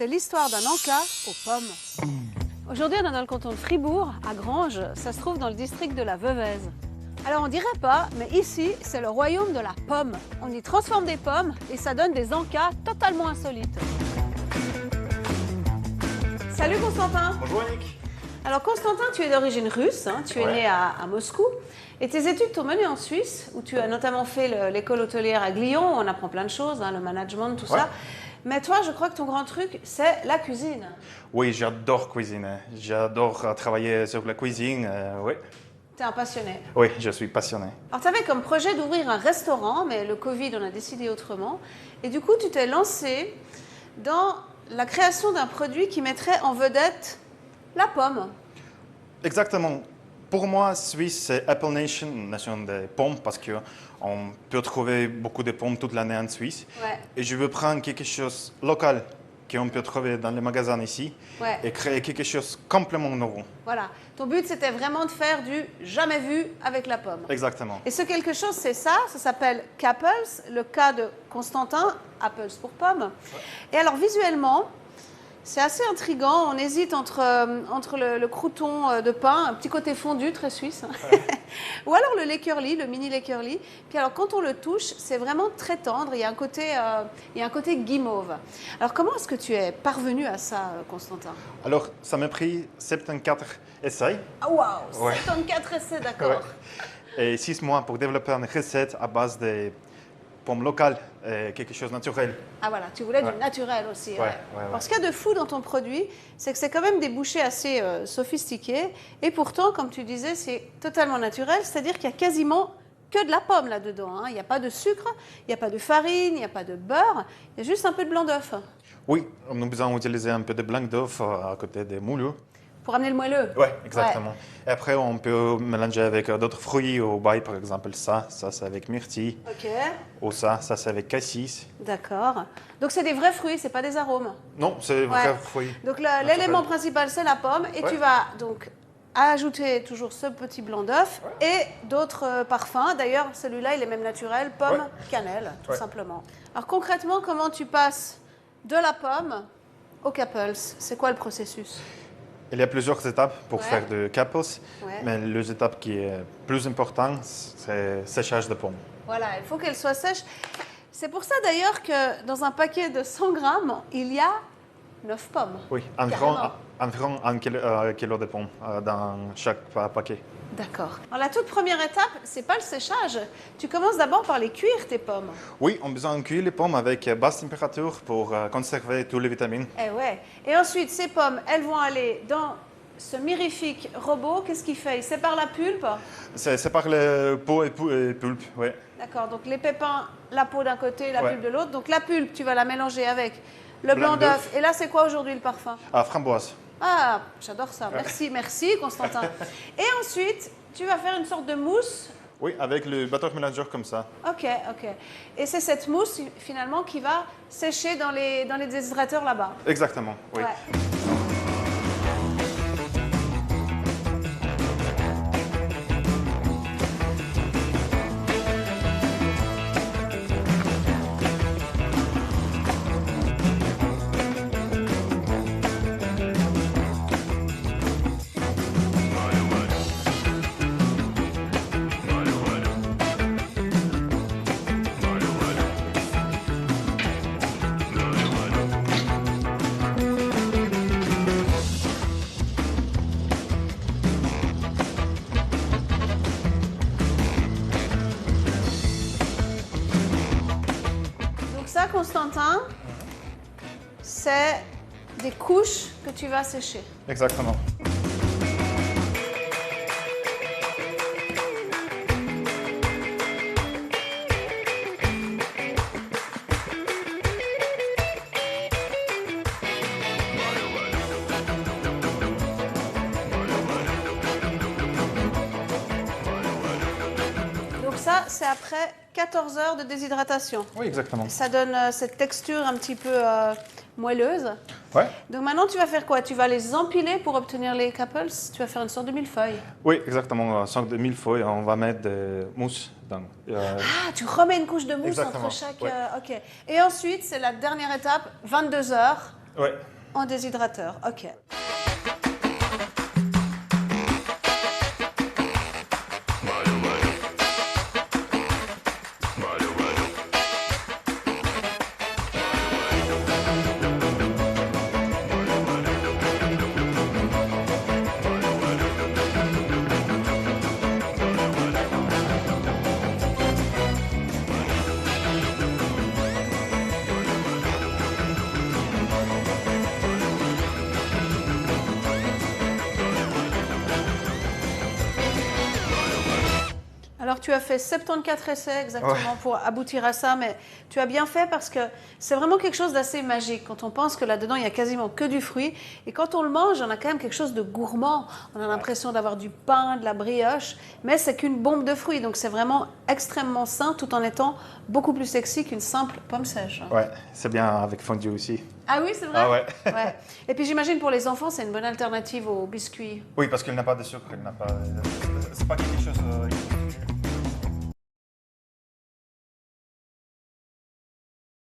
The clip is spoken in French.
C'est l'histoire d'un encas aux pommes. Aujourd'hui, on est dans le canton de Fribourg, à Granges. Ça se trouve dans le district de la Veuvez. Alors on dirait pas, mais ici, c'est le royaume de la pomme. On y transforme des pommes et ça donne des encas totalement insolites. Salut Constantin. Bonjour Annick. Alors Constantin, tu es d'origine russe, hein, tu es né à Moscou. Et tes études t'ont mené en Suisse, où tu as notamment fait l'école hôtelière à Glion. On apprend plein de choses, hein, le management, tout ça. Mais toi, je crois que ton grand truc, c'est la cuisine. Oui, j'adore cuisiner. J'adore travailler sur la cuisine. Oui. Tu es un passionné. Oui, je suis passionné. Alors, tu avais comme projet d'ouvrir un restaurant, mais le Covid, on a décidé autrement. Et du coup, tu t'es lancé dans la création d'un produit qui mettrait en vedette la pomme. Exactement. Pour moi, Suisse, c'est Apple Nation, nation des pommes, parce qu'on peut trouver beaucoup de pommes toute l'année en Suisse. Ouais. Et je veux prendre quelque chose local qu'on peut trouver dans les magasins ici et créer quelque chose complètement nouveau. Voilà. Ton but, c'était vraiment de faire du jamais vu avec la pomme. Exactement. Et ce quelque chose, c'est ça s'appelle Capples, le cas de Constantin, Apples pour pomme. Et alors, visuellement, c'est assez intriguant. On hésite entre le croûton de pain, un petit côté fondu, très suisse, ou alors le lait curly, le mini lait curly. Puis alors, quand on le touche, c'est vraiment très tendre. Il y a un côté guimauve. Alors, comment est-ce que tu es parvenu à ça, Constantin? Alors, ça m'a pris 74 essais. Ah, waouh, 74 essais, d'accord. Ouais. Et 6 mois pour développer une recette à base de pommes locales, quelque chose de naturel. Ah voilà, tu voulais du naturel aussi. Ouais. Alors ce qu'il y a de fou dans ton produit, c'est que c'est quand même des bouchées assez sophistiquées. Et pourtant, comme tu disais, c'est totalement naturel. C'est-à-dire qu'il y a quasiment que de la pomme là-dedans. Hein. Il n'y a pas de sucre, il n'y a pas de farine, il n'y a pas de beurre. Il y a juste un peu de blanc d'œuf. Oui, nous avons utilisé un peu de blanc d'œuf à côté des moulures. Pour amener le moelleux. Oui, exactement. Et après, on peut mélanger avec d'autres fruits au bail, par exemple ça c'est avec myrtille. Ok. Ou ça c'est avec cassis. D'accord. Donc c'est des vrais fruits, c'est pas des arômes. Non, c'est vrais fruits. Donc l'élément principal, c'est la pomme. Et tu vas donc ajouter toujours ce petit blanc d'œuf et d'autres parfums. D'ailleurs, celui-là, il est même naturel, pomme, cannelle, tout simplement. Alors concrètement, comment tu passes de la pomme au Capples? C'est quoi le processus? Il y a plusieurs étapes pour faire de Capples, mais l'étape qui est plus importante, c'est séchage de pommes. Voilà, il faut qu'elles soient sèches. C'est pour ça d'ailleurs que dans un paquet de 100 grammes, il y a 9 pommes. Oui, environ 1 kilo de pommes dans chaque paquet. D'accord. Alors la toute première étape, c'est pas le séchage. Tu commences d'abord par les cuire, tes pommes. Oui, on a besoin de cuire les pommes avec basse température pour conserver toutes les vitamines. Et ensuite, ces pommes, elles vont aller dans ce mirifique robot. Qu'est-ce qu'il fait? Il sépare la pulpe? C'est par le peau et pulpe, oui. D'accord, donc les pépins, la peau d'un côté, la pulpe de l'autre. Donc la pulpe, tu vas la mélanger avec le blanc d'œuf. Et là, c'est quoi aujourd'hui le parfum? Framboise. Ah, j'adore ça. Merci Constantin. Et ensuite, tu vas faire une sorte de mousse. Oui, avec le batteur mélangeur comme ça. Ok. Et c'est cette mousse, finalement, qui va sécher dans les déshydrateurs là-bas. Exactement, oui. Constantin, c'est des couches que tu vas sécher. Exactement. Donc ça, c'est après 14 heures de déshydratation. Oui, exactement. Ça donne cette texture un petit peu moelleuse. Ouais. Donc maintenant, tu vas faire quoi? Tu vas les empiler pour obtenir les Capples? Tu vas faire une sorte de millefeuille? Oui, exactement. Une sorte de millefeuille. On va mettre de mousse dedans. Ah, tu remets une couche de mousse Exactement. entre chaque... Ouais. ok. Et ensuite, c'est la dernière étape, 22 heures. Ouais. En déshydrateur, ok. Alors, tu as fait 74 essais exactement pour aboutir à ça, mais tu as bien fait parce que c'est vraiment quelque chose d'assez magique. Quand on pense que là-dedans, il n'y a quasiment que du fruit, et quand on le mange, on a quand même quelque chose de gourmand. On a l'impression d'avoir du pain, de la brioche, mais c'est qu'une bombe de fruits. Donc, c'est vraiment extrêmement sain tout en étant beaucoup plus sexy qu'une simple pomme sèche. Ouais, c'est bien avec fondue aussi. Ah oui, c'est vrai? Ah ouais. Ouais. Et puis, j'imagine pour les enfants, c'est une bonne alternative aux biscuits. Oui, parce qu'il n'a pas de sucre, il n'a pas... C'est pas quelque chose